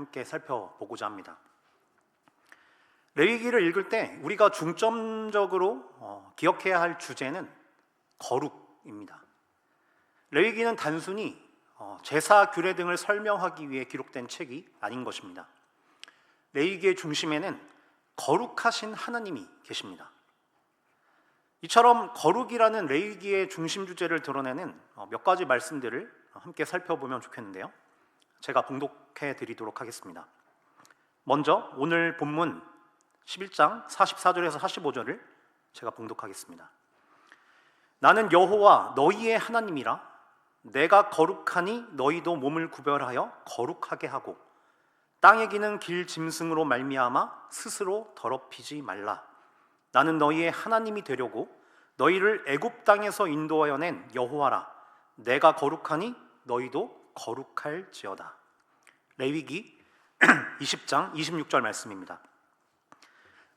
함께 살펴보고자 합니다. 레위기를 읽을 때 우리가 중점적으로 기억해야 할 주제는 거룩입니다. 레위기는 단순히 제사, 규례 등을 설명하기 위해 기록된 책이 아닌 것입니다. 레위기의 중심에는 거룩하신 하나님이 계십니다. 이처럼 거룩이라는 레위기의 중심 주제를 드러내는 몇 가지 말씀들을 함께 살펴보면 좋겠는데요. 제가 봉독해 드리도록 하겠습니다. 먼저 오늘 본문 11장 44절에서 45절을 제가 봉독하겠습니다. 나는 여호와 너희의 하나님이라. 내가 거룩하니 너희도 몸을 구별하여 거룩하게 하고 땅에 기는 길 짐승으로 말미암아 스스로 더럽히지 말라. 나는 너희의 하나님이 되려고 너희를 애굽 땅에서 인도하여 낸 여호와라. 내가 거룩하니 너희도 거룩할지어다. 레위기 20장 26절 말씀입니다.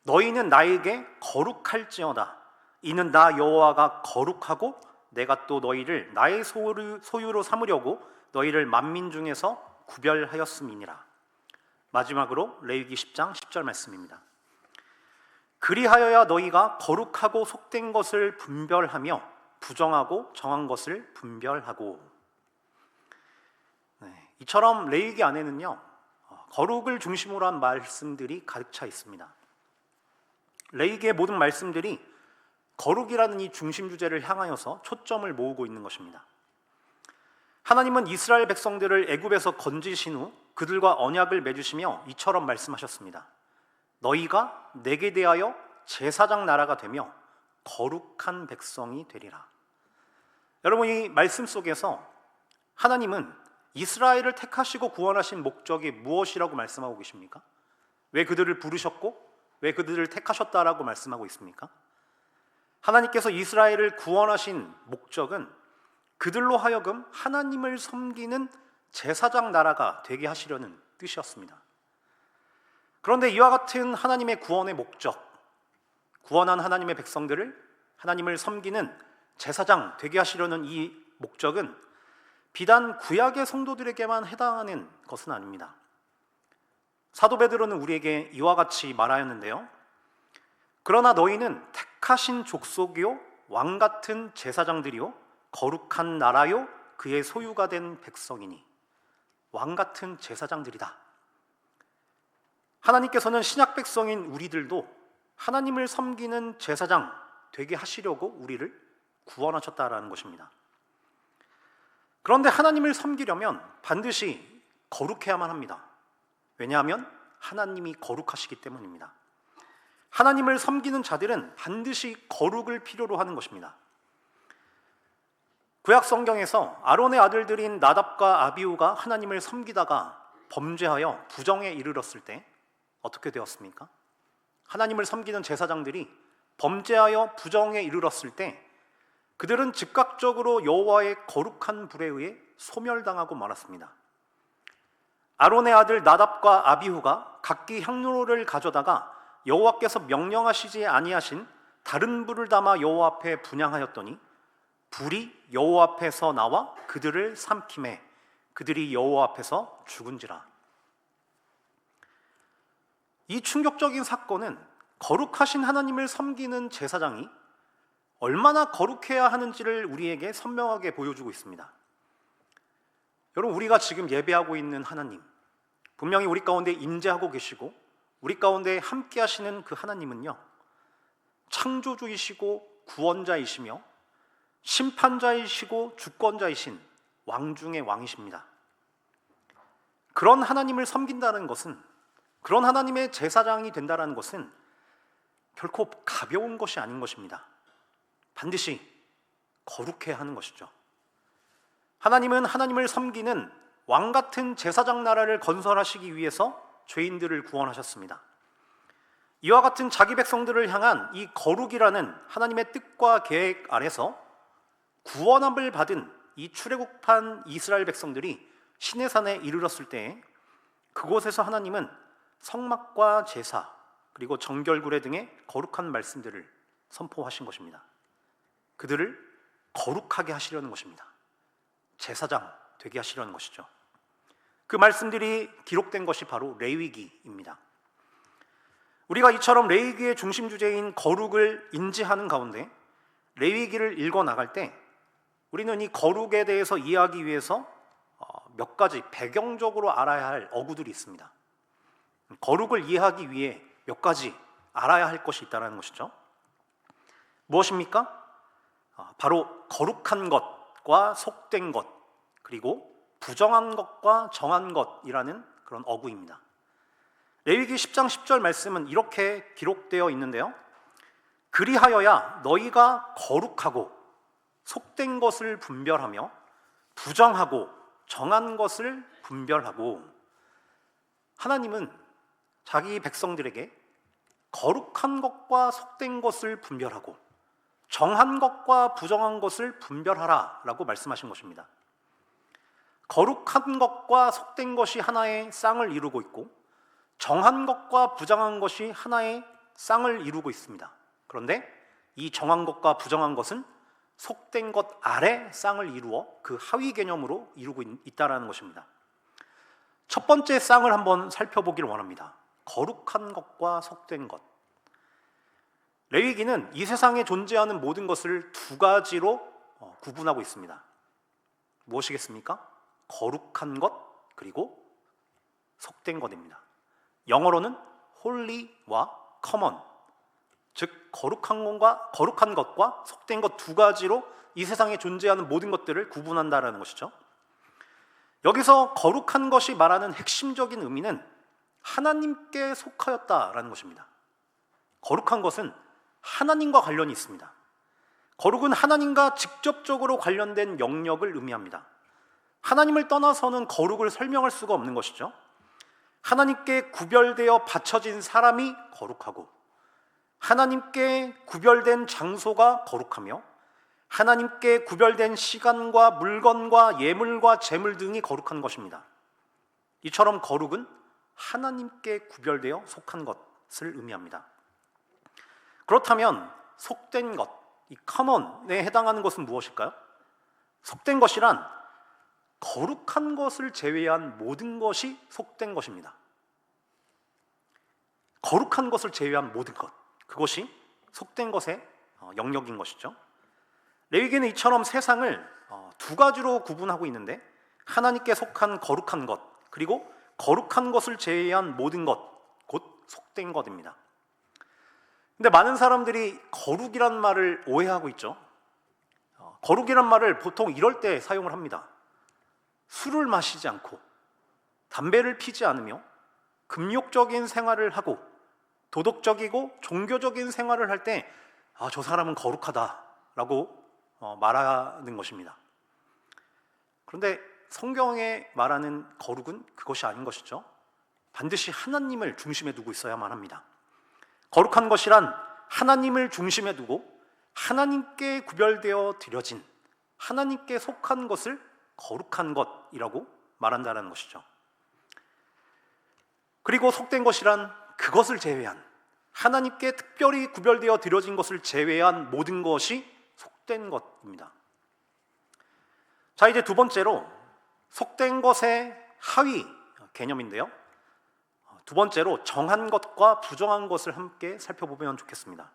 너희는 나에게 거룩할지어다. 이는 나 여호와가 거룩하고 내가 또 너희를 나의 소유로 삼으려고 너희를 만민 중에서 구별하였음이니라. 마지막으로 레위기 10장 10절 말씀입니다. 그리하여야 너희가 거룩하고 속된 것을 분별하며 부정하고 정한 것을 분별하고. 이처럼 레위기 안에는요, 거룩을 중심으로 한 말씀들이 가득 차 있습니다. 레위기의 모든 말씀들이 거룩이라는 이 중심 주제를 향하여서 초점을 모으고 있는 것입니다. 하나님은 이스라엘 백성들을 애굽에서 건지신 후 그들과 언약을 맺으시며 이처럼 말씀하셨습니다. 너희가 내게 대하여 제사장 나라가 되며 거룩한 백성이 되리라. 여러분, 이 말씀 속에서 하나님은 이스라엘을 택하시고 구원하신 목적이 무엇이라고 말씀하고 계십니까? 왜 그들을 부르셨고 왜 그들을 택하셨다라고 말씀하고 있습니까? 하나님께서 이스라엘을 구원하신 목적은 그들로 하여금 하나님을 섬기는 제사장 나라가 되게 하시려는 뜻이었습니다. 그런데 이와 같은 하나님의 구원의 목적, 구원한 하나님의 백성들을 하나님을 섬기는 제사장 되게 하시려는 이 목적은 비단 구약의 성도들에게만 해당하는 것은 아닙니다. 사도 베드로는 우리에게 이와 같이 말하였는데요. 그러나 너희는 택하신 족속이요 왕 같은 제사장들이요 거룩한 나라요 그의 소유가 된 백성이니. 왕 같은 제사장들이다. 하나님께서는 신약 백성인 우리들도 하나님을 섬기는 제사장 되게 하시려고 우리를 구원하셨다라는 것입니다. 그런데 하나님을 섬기려면 반드시 거룩해야만 합니다. 왜냐하면 하나님이 거룩하시기 때문입니다. 하나님을 섬기는 자들은 반드시 거룩을 필요로 하는 것입니다. 구약 성경에서 아론의 아들들인 나답과 아비후가 하나님을 섬기다가 범죄하여 부정에 이르렀을 때 어떻게 되었습니까? 하나님을 섬기는 제사장들이 범죄하여 부정에 이르렀을 때 그들은 즉각적으로 여호와의 거룩한 불에 의해 소멸당하고 말았습니다. 아론의 아들 나답과 아비후가 각기 향로를 가져다가 여호와께서 명령하시지 아니하신 다른 불을 담아 여호와 앞에 분향하였더니 불이 여호와 앞에서 나와 그들을 삼키매 그들이 여호와 앞에서 죽은지라. 이 충격적인 사건은 거룩하신 하나님을 섬기는 제사장이 얼마나 거룩해야 하는지를 우리에게 선명하게 보여주고 있습니다. 여러분, 우리가 지금 예배하고 있는 하나님, 분명히 우리 가운데 임재하고 계시고 우리 가운데 함께 하시는 그 하나님은요, 창조주이시고 구원자이시며 심판자이시고 주권자이신 왕 중의 왕이십니다. 그런 하나님을 섬긴다는 것은, 그런 하나님의 제사장이 된다는 것은 결코 가벼운 것이 아닌 것입니다. 반드시 거룩해야 하는 것이죠. 하나님은 하나님을 섬기는 왕 같은 제사장 나라를 건설하시기 위해서 죄인들을 구원하셨습니다. 이와 같은 자기 백성들을 향한 이 거룩이라는 하나님의 뜻과 계획 아래서 구원함을 받은 이 출애굽한 이스라엘 백성들이 시내산에 이르렀을 때 그곳에서 하나님은 성막과 제사 그리고 정결구례 등의 거룩한 말씀들을 선포하신 것입니다. 그들을 거룩하게 하시려는 것입니다. 제사장 되게 하시려는 것이죠. 그 말씀들이 기록된 것이 바로 레위기입니다. 우리가 이처럼 레위기의 중심 주제인 거룩을 인지하는 가운데 레위기를 읽어 나갈 때 우리는 이 거룩에 대해서 이해하기 위해서 몇 가지 배경적으로 알아야 할 어구들이 있습니다. 거룩을 이해하기 위해 몇 가지 알아야 할 것이 있다는 것이죠. 무엇입니까? 바로 거룩한 것과 속된 것, 그리고 부정한 것과 정한 것이라는 그런 어구입니다. 레위기 10장 10절 말씀은 이렇게 기록되어 있는데요. 그리하여야 너희가 거룩하고 속된 것을 분별하며 부정하고 정한 것을 분별하고, 하나님은 자기 백성들에게 거룩한 것과 속된 것을 분별하고 정한 것과 부정한 것을 분별하라 라고 말씀하신 것입니다. 거룩한 것과 속된 것이 하나의 쌍을 이루고 있고 정한 것과 부정한 것이 하나의 쌍을 이루고 있습니다. 그런데 이 정한 것과 부정한 것은 속된 것 아래 쌍을 이루어 그 하위 개념으로 이루고 있다는 것입니다. 첫 번째 쌍을 한번 살펴보기를 원합니다. 거룩한 것과 속된 것. 레위기는 이 세상에 존재하는 모든 것을 두 가지로 구분하고 있습니다. 무엇이겠습니까? 거룩한 것 그리고 속된 것입니다. 영어로는 holy와 common, 즉 거룩한 것과 속된 것 두 가지로 이 세상에 존재하는 모든 것들을 구분한다는 것이죠. 여기서 거룩한 것이 말하는 핵심적인 의미는 하나님께 속하였다라는 것입니다. 거룩한 것은 하나님과 관련이 있습니다. 거룩은 하나님과 직접적으로 관련된 영역을 의미합니다. 하나님을 떠나서는 거룩을 설명할 수가 없는 것이죠. 하나님께 구별되어 바쳐진 사람이 거룩하고 하나님께 구별된 장소가 거룩하며 하나님께 구별된 시간과 물건과 예물과 재물 등이 거룩한 것입니다. 이처럼 거룩은 하나님께 구별되어 속한 것을 의미합니다. 그렇다면 속된 것, 이 common에 해당하는 것은 무엇일까요? 속된 것이란 거룩한 것을 제외한 모든 것이 속된 것입니다. 거룩한 것을 제외한 모든 것, 그것이 속된 것의 영역인 것이죠. 레위기는 이처럼 세상을 두 가지로 구분하고 있는데 하나님께 속한 거룩한 것, 그리고 거룩한 것을 제외한 모든 것, 곧 속된 것입니다. 근데 많은 사람들이 거룩이란 말을 오해하고 있죠. 거룩이란 말을 보통 이럴 때 사용을 합니다. 술을 마시지 않고 담배를 피지 않으며 금욕적인 생활을 하고 도덕적이고 종교적인 생활을 할 때 저 사람은 거룩하다라고 말하는 것입니다. 그런데 성경에 말하는 거룩은 그것이 아닌 것이죠. 반드시 하나님을 중심에 두고 있어야만 합니다. 거룩한 것이란 하나님을 중심에 두고 하나님께 구별되어 드려진 하나님께 속한 것을 거룩한 것이라고 말한다는 것이죠. 그리고 속된 것이란 그것을 제외한 하나님께 특별히 구별되어 드려진 것을 제외한 모든 것이 속된 것입니다. 자, 이제 두 번째로 속된 것의 하위 개념인데요. 두 번째로 정한 것과 부정한 것을 함께 살펴보면 좋겠습니다.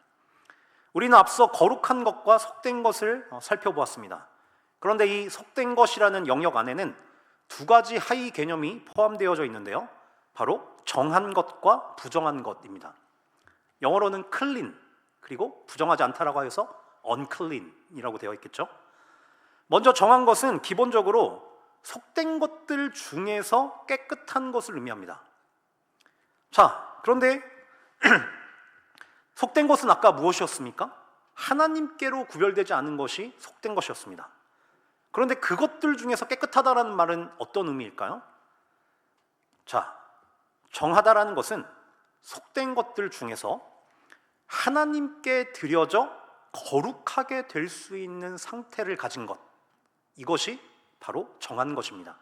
우리는 앞서 거룩한 것과 속된 것을 살펴보았습니다. 그런데 이 속된 것이라는 영역 안에는 두 가지 하위 개념이 포함되어져 있는데요. 바로 정한 것과 부정한 것입니다. 영어로는 clean, 그리고 부정하지 않다라고 해서 unclean이라고 되어 있겠죠. 먼저 정한 것은 기본적으로 속된 것들 중에서 깨끗한 것을 의미합니다. 자, 그런데 속된 것은 아까 무엇이었습니까? 하나님께로 구별되지 않은 것이 속된 것이었습니다. 그런데 그것들 중에서 깨끗하다라는 말은 어떤 의미일까요? 자, 정하다라는 것은 속된 것들 중에서 하나님께 드려져 거룩하게 될 수 있는 상태를 가진 것, 이것이 바로 정한 것입니다.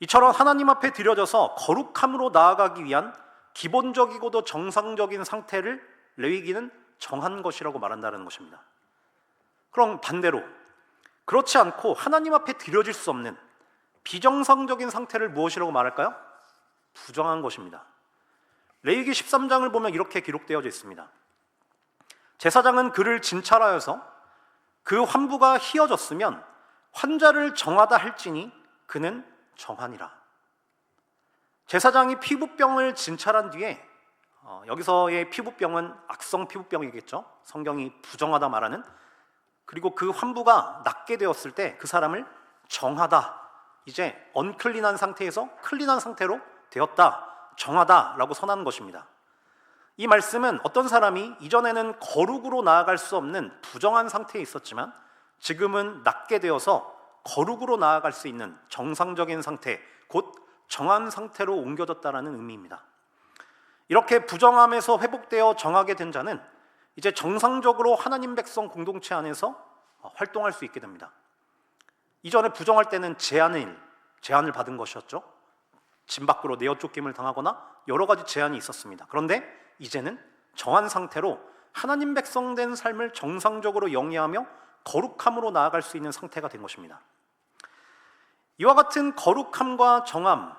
이처럼 하나님 앞에 드려져서 거룩함으로 나아가기 위한 기본적이고도 정상적인 상태를 레위기는 정한 것이라고 말한다는 것입니다. 그럼 반대로 그렇지 않고 하나님 앞에 드려질 수 없는 비정상적인 상태를 무엇이라고 말할까요? 부정한 것입니다. 레위기 13장을 보면 이렇게 기록되어져 있습니다. 제사장은 그를 진찰하여서 그 환부가 희어졌으면 환자를 정하다 할지니 그는 정하니라. 제사장이 피부병을 진찰한 뒤에 여기서의 피부병은 악성 피부병이겠죠. 성경이 부정하다 말하는. 그리고 그 환부가 낫게 되었을 때 그 사람을 정하다, 이제 언클린한 상태에서 클린한 상태로 되었다, 정하다라고 선하는 것입니다. 이 말씀은 어떤 사람이 이전에는 거룩으로 나아갈 수 없는 부정한 상태에 있었지만 지금은 낫게 되어서 거룩으로 나아갈 수 있는 정상적인 상태, 곧 정한 상태로 옮겨졌다라는 의미입니다. 이렇게 부정함에서 회복되어 정하게 된 자는 이제 정상적으로 하나님 백성 공동체 안에서 활동할 수 있게 됩니다. 이전에 부정할 때는 제한을 받은 것이었죠. 집 밖으로 내어 쫓김을 당하거나 여러 가지 제한이 있었습니다. 그런데 이제는 정한 상태로 하나님 백성 된 삶을 정상적으로 영위하며 거룩함으로 나아갈 수 있는 상태가 된 것입니다. 이와 같은 거룩함과 정함과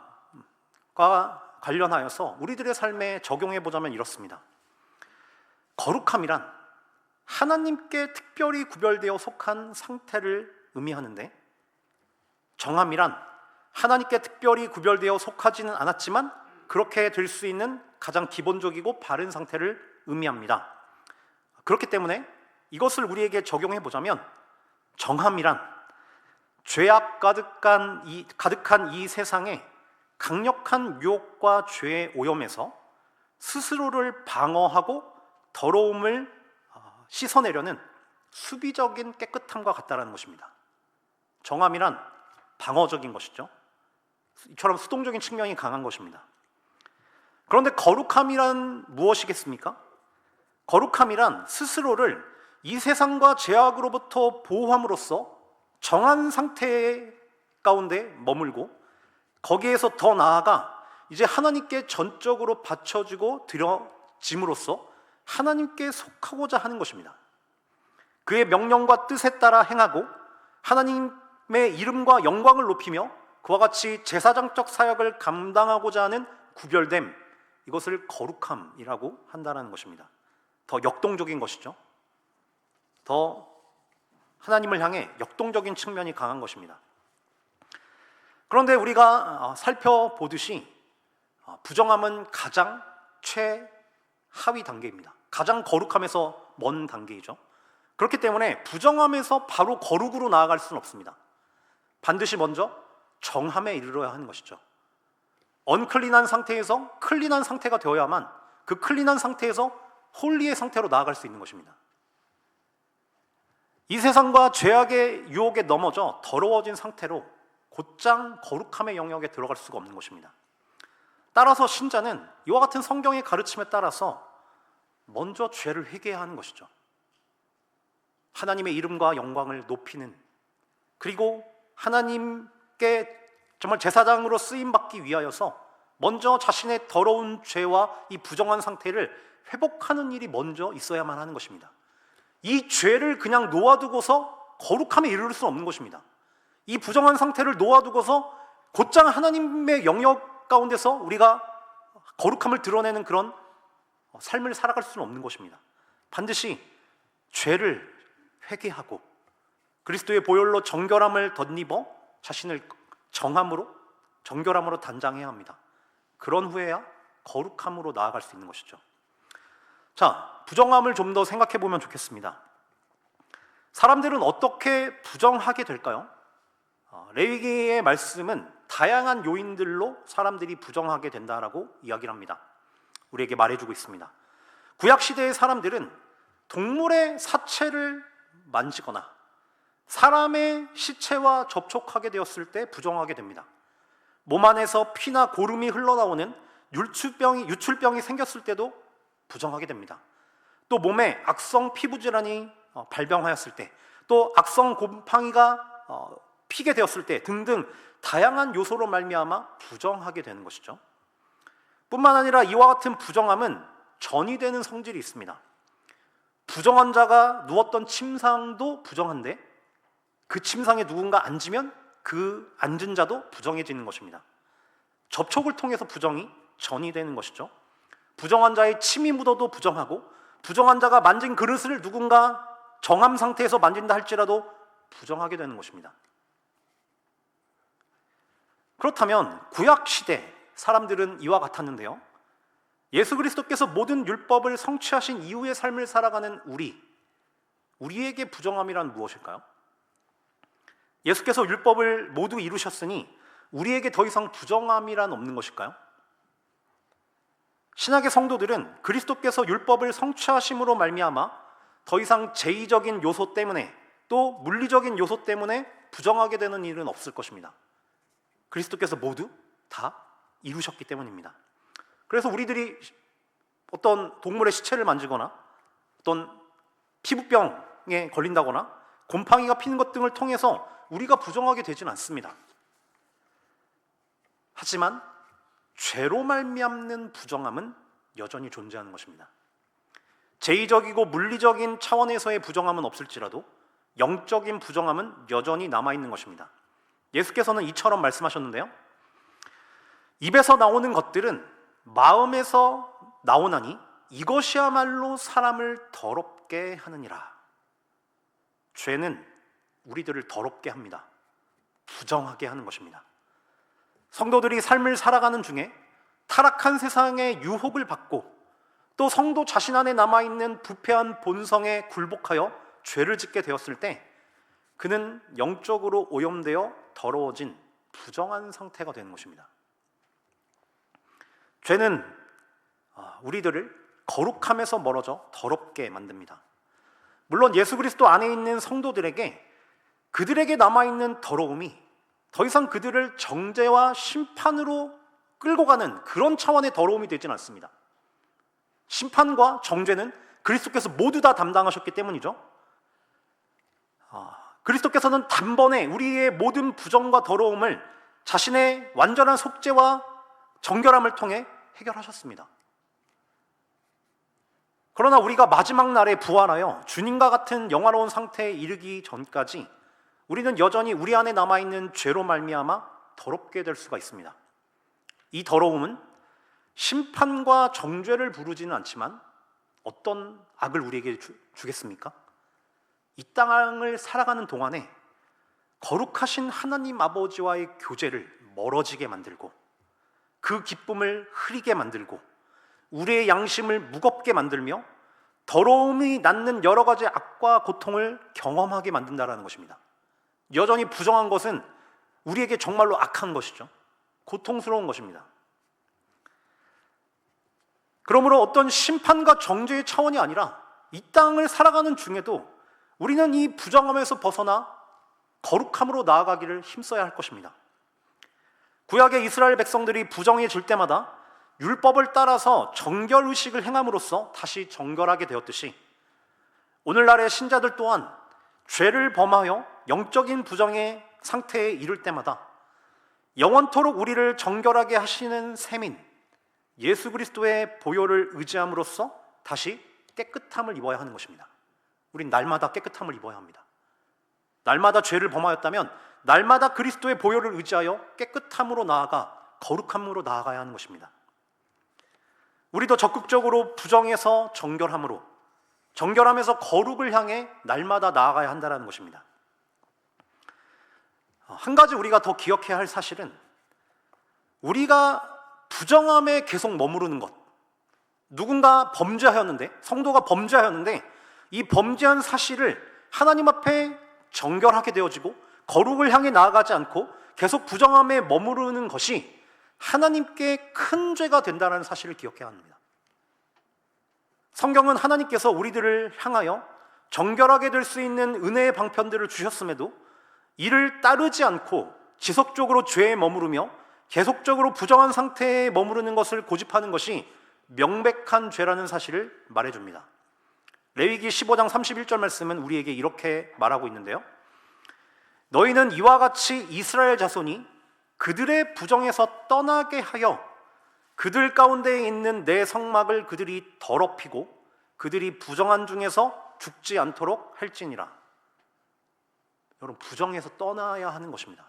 관련하여서 우리들의 삶에 적용해 보자면 이렇습니다. 거룩함이란 하나님께 특별히 구별되어 속한 상태를 의미하는데, 정함이란 하나님께 특별히 구별되어 속하지는 않았지만 그렇게 될 수 있는 가장 기본적이고 바른 상태를 의미합니다. 그렇기 때문에 이것을 우리에게 적용해 보자면, 정함이란 죄악 가득한 이 세상에 강력한 유혹과 죄의 오염에서 스스로를 방어하고 더러움을 씻어내려는 수비적인 깨끗함과 같다라는 것입니다. 정함이란 방어적인 것이죠. 이처럼 수동적인 측면이 강한 것입니다. 그런데 거룩함이란 무엇이겠습니까? 거룩함이란 스스로를 이 세상과 죄악으로부터 보호함으로써 정한 상태 가운데 머물고 거기에서 더 나아가 이제 하나님께 전적으로 바쳐지고 드려짐으로써 하나님께 속하고자 하는 것입니다. 그의 명령과 뜻에 따라 행하고 하나님의 이름과 영광을 높이며 그와 같이 제사장적 사역을 감당하고자 하는 구별됨, 이것을 거룩함이라고 한다는 것입니다. 더 역동적인 것이죠. 더 하나님을 향해 역동적인 측면이 강한 것입니다. 그런데 우리가 살펴보듯이 부정함은 가장 최하위 단계입니다. 가장 거룩함에서 먼 단계이죠. 그렇기 때문에 부정함에서 바로 거룩으로 나아갈 수는 없습니다. 반드시 먼저 정함에 이르러야 하는 것이죠. 언클린한 상태에서 클린한 상태가 되어야만 그 클린한 상태에서 홀리의 상태로 나아갈 수 있는 것입니다. 이 세상과 죄악의 유혹에 넘어져 더러워진 상태로 곧장 거룩함의 영역에 들어갈 수가 없는 것입니다. 따라서 신자는 이와 같은 성경의 가르침에 따라서 먼저 죄를 회개해야 하는 것이죠. 하나님의 이름과 영광을 높이는, 그리고 하나님께 정말 제사장으로 쓰임받기 위하여서 먼저 자신의 더러운 죄와 이 부정한 상태를 회복하는 일이 먼저 있어야만 하는 것입니다. 이 죄를 그냥 놓아두고서 거룩함에 이르를 수는 없는 것입니다. 이 부정한 상태를 놓아두고서 곧장 하나님의 영역 가운데서 우리가 거룩함을 드러내는 그런 삶을 살아갈 수는 없는 것입니다. 반드시 죄를 회개하고 그리스도의 보혈로 정결함을 덧입어 자신을 정결함으로 단장해야 합니다. 그런 후에야 거룩함으로 나아갈 수 있는 것이죠. 자, 부정함을 좀 더 생각해 보면 좋겠습니다. 사람들은 어떻게 부정하게 될까요? 레위기의 말씀은 다양한 요인들로 사람들이 부정하게 된다라고 이야기를 합니다. 우리에게 말해주고 있습니다. 구약시대의 사람들은 동물의 사체를 만지거나 사람의 시체와 접촉하게 되었을 때 부정하게 됩니다. 몸 안에서 피나 고름이 흘러나오는 유출병이 생겼을 때도 부정하게 됩니다. 또 몸에 악성 피부질환이 발병하였을 때, 또 악성 곰팡이가 피게 되었을 때 등등 다양한 요소로 말미암아 부정하게 되는 것이죠. 뿐만 아니라 이와 같은 부정함은 전이되는 성질이 있습니다. 부정한 자가 누웠던 침상도 부정한데 그 침상에 누군가 앉으면 그 앉은 자도 부정해지는 것입니다. 접촉을 통해서 부정이 전이 되는 것이죠. 부정한 자의 침이 묻어도 부정하고, 부정한 자가 만진 그릇을 누군가 정함 상태에서 만진다 할지라도 부정하게 되는 것입니다. 그렇다면 구약 시대 사람들은 이와 같았는데요. 예수 그리스도께서 모든 율법을 성취하신 이후의 삶을 살아가는 우리에게 부정함이란 무엇일까요? 예수께서 율법을 모두 이루셨으니 우리에게 더 이상 부정함이란 없는 것일까요? 신약의 성도들은 그리스도께서 율법을 성취하심으로 말미암아 더 이상 제의적인 요소 때문에, 또 물리적인 요소 때문에 부정하게 되는 일은 없을 것입니다. 그리스도께서 모두 다 이루셨기 때문입니다. 그래서 우리들이 어떤 동물의 시체를 만지거나 어떤 피부병에 걸린다거나 곰팡이가 피는 것 등을 통해서 우리가 부정하게 되지는 않습니다. 하지만 죄로 말미암는 부정함은 여전히 존재하는 것입니다. 제의적이고 물리적인 차원에서의 부정함은 없을지라도 영적인 부정함은 여전히 남아있는 것입니다. 예수께서는 이처럼 말씀하셨는데요. 입에서 나오는 것들은 마음에서 나오나니 이것이야말로 사람을 더럽게 하느니라. 죄는 우리들을 더럽게 합니다. 부정하게 하는 것입니다. 성도들이 삶을 살아가는 중에 타락한 세상의 유혹을 받고, 또 성도 자신 안에 남아있는 부패한 본성에 굴복하여 죄를 짓게 되었을 때 그는 영적으로 오염되어 더러워진 부정한 상태가 되는 것입니다. 죄는 우리들을 거룩함에서 멀어져 더럽게 만듭니다. 물론 예수 그리스도 안에 있는 성도들에게 그들에게 남아있는 더러움이 더 이상 그들을 정죄와 심판으로 끌고 가는 그런 차원의 더러움이 되지는 않습니다. 심판과 정죄는 그리스도께서 모두 다 담당하셨기 때문이죠. 그리스도께서는 단번에 우리의 모든 부정과 더러움을 자신의 완전한 속죄와 정결함을 통해 해결하셨습니다. 그러나 우리가 마지막 날에 부활하여 주님과 같은 영화로운 상태에 이르기 전까지 우리는 여전히 우리 안에 남아있는 죄로 말미암아 더럽게 될 수가 있습니다. 이 더러움은 심판과 정죄를 부르지는 않지만 어떤 악을 우리에게 주겠습니까? 이 땅을 살아가는 동안에 거룩하신 하나님 아버지와의 교제를 멀어지게 만들고, 그 기쁨을 흐리게 만들고, 우리의 양심을 무겁게 만들며 더러움이 낳는 여러 가지 악과 고통을 경험하게 만든다는 것입니다. 여전히 부정한 것은 우리에게 정말로 악한 것이죠. 고통스러운 것입니다. 그러므로 어떤 심판과 정죄의 차원이 아니라 이 땅을 살아가는 중에도 우리는 이 부정함에서 벗어나 거룩함으로 나아가기를 힘써야 할 것입니다. 구약의 이스라엘 백성들이 부정해질 때마다 율법을 따라서 정결의식을 행함으로써 다시 정결하게 되었듯이, 오늘날의 신자들 또한 죄를 범하여 영적인 부정의 상태에 이를 때마다 영원토록 우리를 정결하게 하시는 셈인 예수 그리스도의 보혈을 의지함으로써 다시 깨끗함을 입어야 하는 것입니다. 우린 날마다 깨끗함을 입어야 합니다. 날마다 죄를 범하였다면 날마다 그리스도의 보혈을 의지하여 깨끗함으로 나아가 거룩함으로 나아가야 하는 것입니다. 우리도 적극적으로 부정에서 정결함으로, 정결함에서 거룩을 향해 날마다 나아가야 한다는 것입니다. 한 가지 우리가 더 기억해야 할 사실은, 우리가 부정함에 계속 머무르는 것, 누군가 범죄하였는데, 성도가 범죄하였는데 이 범죄한 사실을 하나님 앞에 정결하게 되어지고 거룩을 향해 나아가지 않고 계속 부정함에 머무르는 것이 하나님께 큰 죄가 된다는 사실을 기억해야 합니다. 성경은 하나님께서 우리들을 향하여 정결하게 될 수 있는 은혜의 방편들을 주셨음에도 이를 따르지 않고 지속적으로 죄에 머무르며 계속적으로 부정한 상태에 머무르는 것을 고집하는 것이 명백한 죄라는 사실을 말해줍니다. 레위기 15장 31절 말씀은 우리에게 이렇게 말하고 있는데요. 너희는 이와 같이 이스라엘 자손이 그들의 부정에서 떠나게 하여 그들 가운데에 있는 내 성막을 그들이 더럽히고 그들이 부정한 중에서 죽지 않도록 할지니라. 여러분, 부정에서 떠나야 하는 것입니다.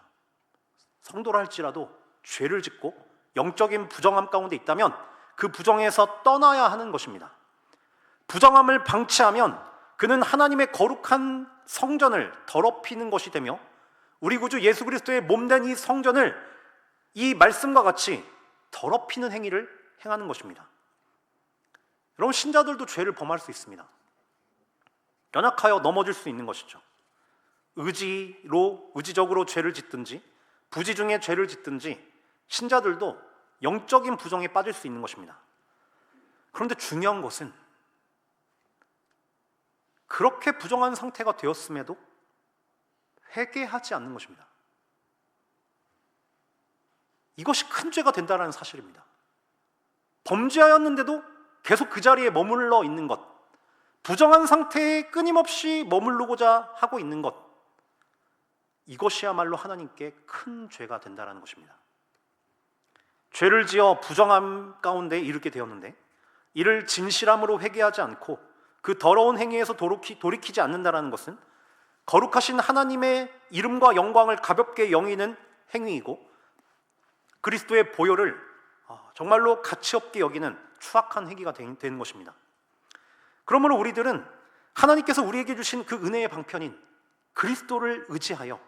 성도라 할지라도 죄를 짓고 영적인 부정함 가운데 있다면 그 부정에서 떠나야 하는 것입니다. 부정함을 방치하면 그는 하나님의 거룩한 성전을 더럽히는 것이 되며 우리 구주 예수 그리스도의 몸된 이 성전을 이 말씀과 같이 더럽히는 행위를 행하는 것입니다. 여러분, 신자들도 죄를 범할 수 있습니다. 연약하여 넘어질 수 있는 것이죠. 의지적으로 죄를 짓든지 부지 중에 죄를 짓든지 신자들도 영적인 부정에 빠질 수 있는 것입니다. 그런데 중요한 것은 그렇게 부정한 상태가 되었음에도 회개하지 않는 것입니다. 이것이 큰 죄가 된다는 사실입니다. 범죄하였는데도 계속 그 자리에 머물러 있는 것, 부정한 상태에 끊임없이 머무르고자 하고 있는 것, 이것이야말로 하나님께 큰 죄가 된다는 것입니다. 죄를 지어 부정함 가운데 이르게 되었는데 이를 진실함으로 회개하지 않고 그 더러운 행위에서 돌이키지 않는다는 것은 거룩하신 하나님의 이름과 영광을 가볍게 여기는 행위이고 그리스도의 보혈을 정말로 가치없게 여기는 추악한 행위가 되는 것입니다. 그러므로 우리들은 하나님께서 우리에게 주신 그 은혜의 방편인 그리스도를 의지하여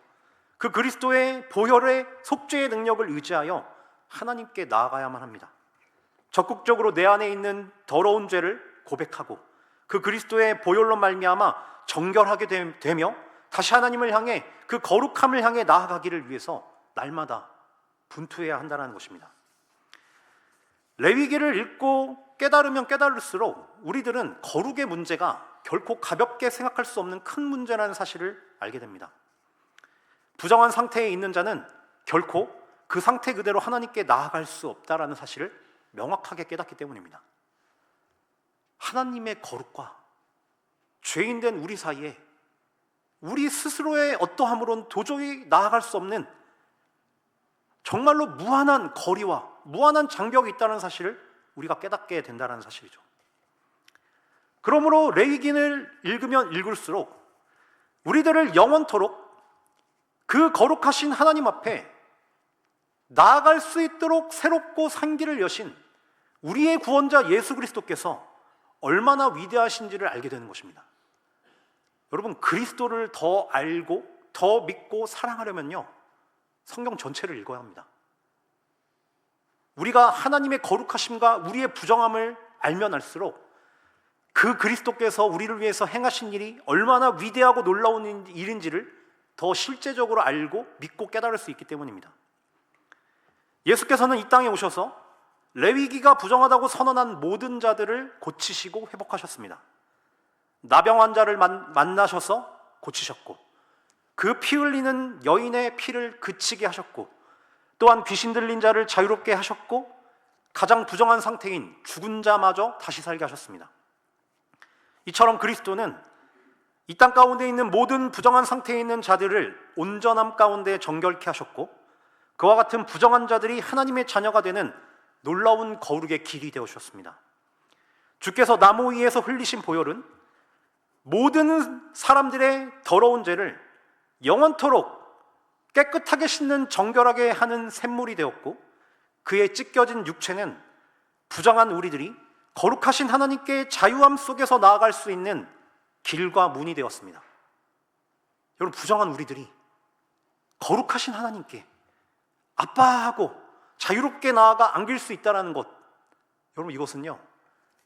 그 그리스도의 보혈의 속죄의 능력을 의지하여 하나님께 나아가야만 합니다. 적극적으로 내 안에 있는 더러운 죄를 고백하고 그 그리스도의 보혈로 말미암아 정결하게 되며 다시 하나님을 향해 그 거룩함을 향해 나아가기를 위해서 날마다 분투해야 한다는 것입니다. 레위기를 읽고 깨달으면 깨달을수록 우리들은 거룩의 문제가 결코 가볍게 생각할 수 없는 큰 문제라는 사실을 알게 됩니다. 부정한 상태에 있는 자는 결코 그 상태 그대로 하나님께 나아갈 수 없다라는 사실을 명확하게 깨닫기 때문입니다. 하나님의 거룩과 죄인된 우리 사이에 우리 스스로의 어떠함으로는 도저히 나아갈 수 없는 정말로 무한한 거리와 무한한 장벽이 있다는 사실을 우리가 깨닫게 된다는 사실이죠. 그러므로 레위기를 읽으면 읽을수록 우리들을 영원토록 그 거룩하신 하나님 앞에 나아갈 수 있도록 새롭고 상기를 여신 우리의 구원자 예수 그리스도께서 얼마나 위대하신지를 알게 되는 것입니다. 여러분, 그리스도를 더 알고 더 믿고 사랑하려면요, 성경 전체를 읽어야 합니다. 우리가 하나님의 거룩하심과 우리의 부정함을 알면 알수록 그 그리스도께서 우리를 위해서 행하신 일이 얼마나 위대하고 놀라운 일인지를 더 실제적으로 알고 믿고 깨달을 수 있기 때문입니다. 예수께서는 이 땅에 오셔서 레위기가 부정하다고 선언한 모든 자들을 고치시고 회복하셨습니다. 나병 환자를 만나셔서 고치셨고 그 피 흘리는 여인의 피를 그치게 하셨고 또한 귀신 들린 자를 자유롭게 하셨고 가장 부정한 상태인 죽은 자마저 다시 살게 하셨습니다. 이처럼 그리스도는 이 땅 가운데 있는 모든 부정한 상태에 있는 자들을 온전함 가운데 정결케 하셨고 그와 같은 부정한 자들이 하나님의 자녀가 되는 놀라운 거룩의 길이 되어주셨습니다. 주께서 나무 위에서 흘리신 보혈은 모든 사람들의 더러운 죄를 영원토록 깨끗하게 씻는 정결하게 하는 샘물이 되었고 그의 찢겨진 육체는 부정한 우리들이 거룩하신 하나님께 자유함 속에서 나아갈 수 있는 길과 문이 되었습니다. 여러분, 부정한 우리들이 거룩하신 하나님께 아빠하고 자유롭게 나아가 안길 수 있다는 것, 여러분, 이것은요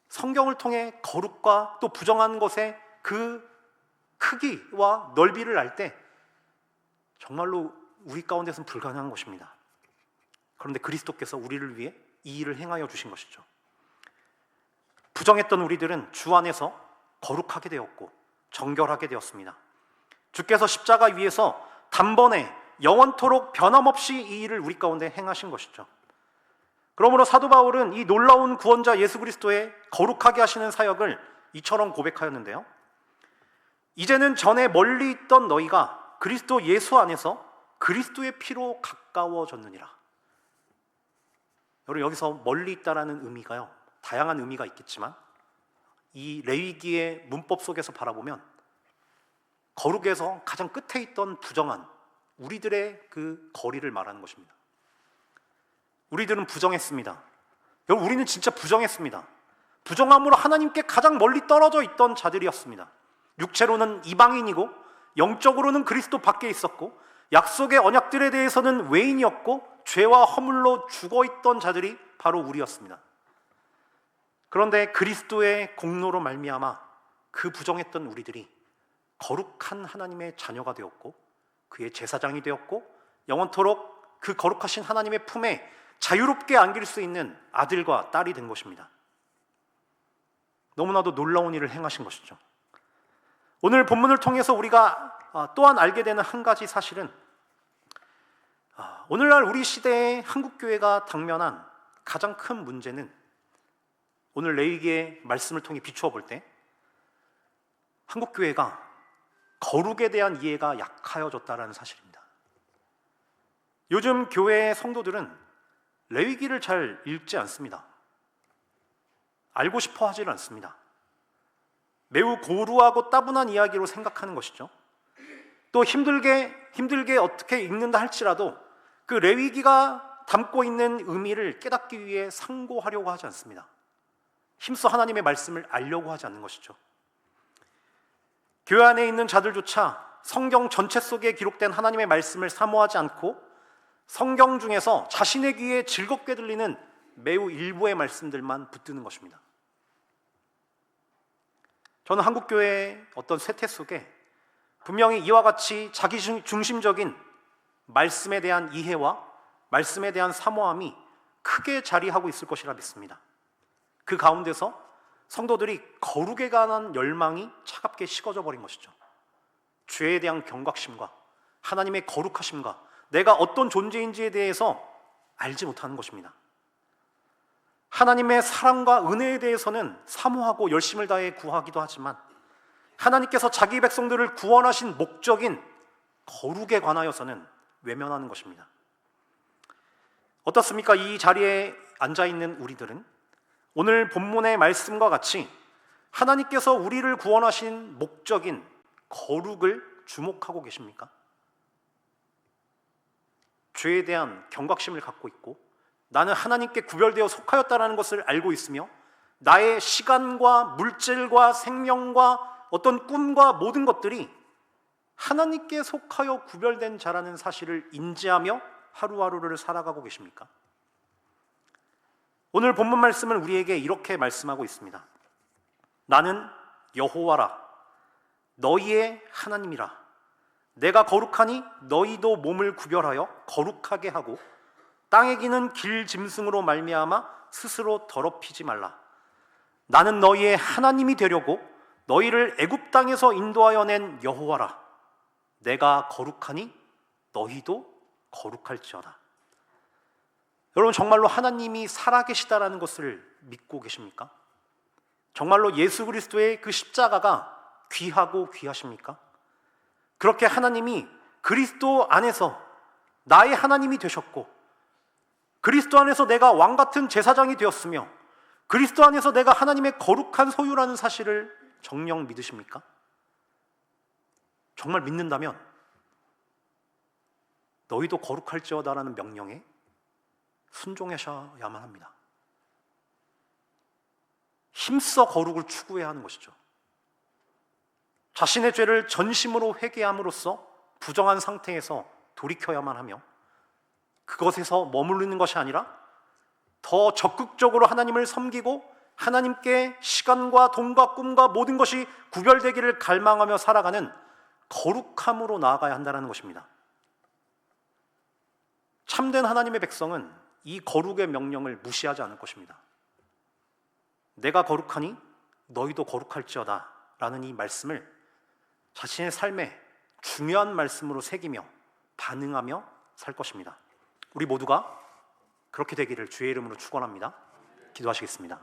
성경을 통해 거룩과 또 부정한 것의 그 크기와 넓이를 알 때 정말로 우리 가운데서는 불가능한 것입니다. 그런데 그리스도께서 우리를 위해 이 일을 행하여 주신 것이죠. 부정했던 우리들은 주 안에서 거룩하게 되었고 정결하게 되었습니다. 주께서 십자가 위에서 단번에 영원토록 변함없이 이 일을 우리 가운데 행하신 것이죠. 그러므로 사도 바울은 이 놀라운 구원자 예수 그리스도의 거룩하게 하시는 사역을 이처럼 고백하였는데요. 이제는 전에 멀리 있던 너희가 그리스도 예수 안에서 그리스도의 피로 가까워졌느니라. 여러분, 여기서 멀리 있다라는 의미가요 다양한 의미가 있겠지만 이 레위기의 문법 속에서 바라보면 거룩에서 가장 끝에 있던 부정한 우리들의 그 거리를 말하는 것입니다. 우리들은 부정했습니다. 여러분, 우리는 진짜 부정했습니다. 부정함으로 하나님께 가장 멀리 떨어져 있던 자들이었습니다. 육체로는 이방인이고 영적으로는 그리스도 밖에 있었고 약속의 언약들에 대해서는 외인이었고 죄와 허물로 죽어있던 자들이 바로 우리였습니다. 그런데 그리스도의 공로로 말미암아 그 부정했던 우리들이 거룩한 하나님의 자녀가 되었고 그의 제사장이 되었고 영원토록 그 거룩하신 하나님의 품에 자유롭게 안길 수 있는 아들과 딸이 된 것입니다. 너무나도 놀라운 일을 행하신 것이죠. 오늘 본문을 통해서 우리가 또한 알게 되는 한 가지 사실은 오늘날 우리 시대의 한국교회가 당면한 가장 큰 문제는 오늘 레위기의 말씀을 통해 비추어 볼 때 한국교회가 거룩에 대한 이해가 약하여졌다는 사실입니다. 요즘 교회의 성도들은 레위기를 잘 읽지 않습니다. 알고 싶어 하지는 않습니다. 매우 고루하고 따분한 이야기로 생각하는 것이죠. 또 힘들게 어떻게 읽는다 할지라도 그 레위기가 담고 있는 의미를 깨닫기 위해 상고하려고 하지 않습니다. 힘써 하나님의 말씀을 알려고 하지 않는 것이죠. 교회 안에 있는 자들조차 성경 전체 속에 기록된 하나님의 말씀을 사모하지 않고 성경 중에서 자신의 귀에 즐겁게 들리는 매우 일부의 말씀들만 붙드는 것입니다. 저는 한국교회의 어떤 쇠퇴 속에 분명히 이와 같이 자기 중심적인 말씀에 대한 이해와 말씀에 대한 사모함이 크게 자리하고 있을 것이라 믿습니다. 그 가운데서 성도들이 거룩에 관한 열망이 차갑게 식어져 버린 것이죠. 죄에 대한 경각심과 하나님의 거룩하심과 내가 어떤 존재인지에 대해서 알지 못하는 것입니다. 하나님의 사랑과 은혜에 대해서는 사모하고 열심을 다해 구하기도 하지만 하나님께서 자기 백성들을 구원하신 목적인 거룩에 관하여서는 외면하는 것입니다. 어떻습니까? 이 자리에 앉아있는 우리들은 오늘 본문의 말씀과 같이 하나님께서 우리를 구원하신 목적인 거룩을 주목하고 계십니까? 죄에 대한 경각심을 갖고 있고 나는 하나님께 구별되어 속하였다는 것을 알고 있으며 나의 시간과 물질과 생명과 어떤 꿈과 모든 것들이 하나님께 속하여 구별된 자라는 사실을 인지하며 하루하루를 살아가고 계십니까? 오늘 본문 말씀은 우리에게 이렇게 말씀하고 있습니다. 나는 여호와라 너희의 하나님이라 내가 거룩하니 너희도 몸을 구별하여 거룩하게 하고 땅에 기는 길 짐승으로 말미암아 스스로 더럽히지 말라. 나는 너희의 하나님이 되려고 너희를 애굽 땅에서 인도하여 낸 여호와라. 내가 거룩하니 너희도 거룩할지어다. 여러분, 정말로 하나님이 살아계시다라는 것을 믿고 계십니까? 정말로 예수 그리스도의 그 십자가가 귀하고 귀하십니까? 그렇게 하나님이 그리스도 안에서 나의 하나님이 되셨고 그리스도 안에서 내가 왕같은 제사장이 되었으며 그리스도 안에서 내가 하나님의 거룩한 소유라는 사실을 정녕 믿으십니까? 정말 믿는다면 너희도 거룩할지어다라는 명령에 순종하셔야만 합니다. 힘써 거룩을 추구해야 하는 것이죠. 자신의 죄를 전심으로 회개함으로써 부정한 상태에서 돌이켜야만 하며 그것에서 머무르는 것이 아니라 더 적극적으로 하나님을 섬기고 하나님께 시간과 돈과 꿈과 모든 것이 구별되기를 갈망하며 살아가는 거룩함으로 나아가야 한다는 것입니다. 참된 하나님의 백성은 이 거룩의 명령을 무시하지 않을 것입니다. 내가 거룩하니 너희도 거룩할지어다 라는 이 말씀을 자신의 삶에 중요한 말씀으로 새기며 반응하며 살 것입니다. 우리 모두가 그렇게 되기를 주의 이름으로 축원합니다. 기도하시겠습니다.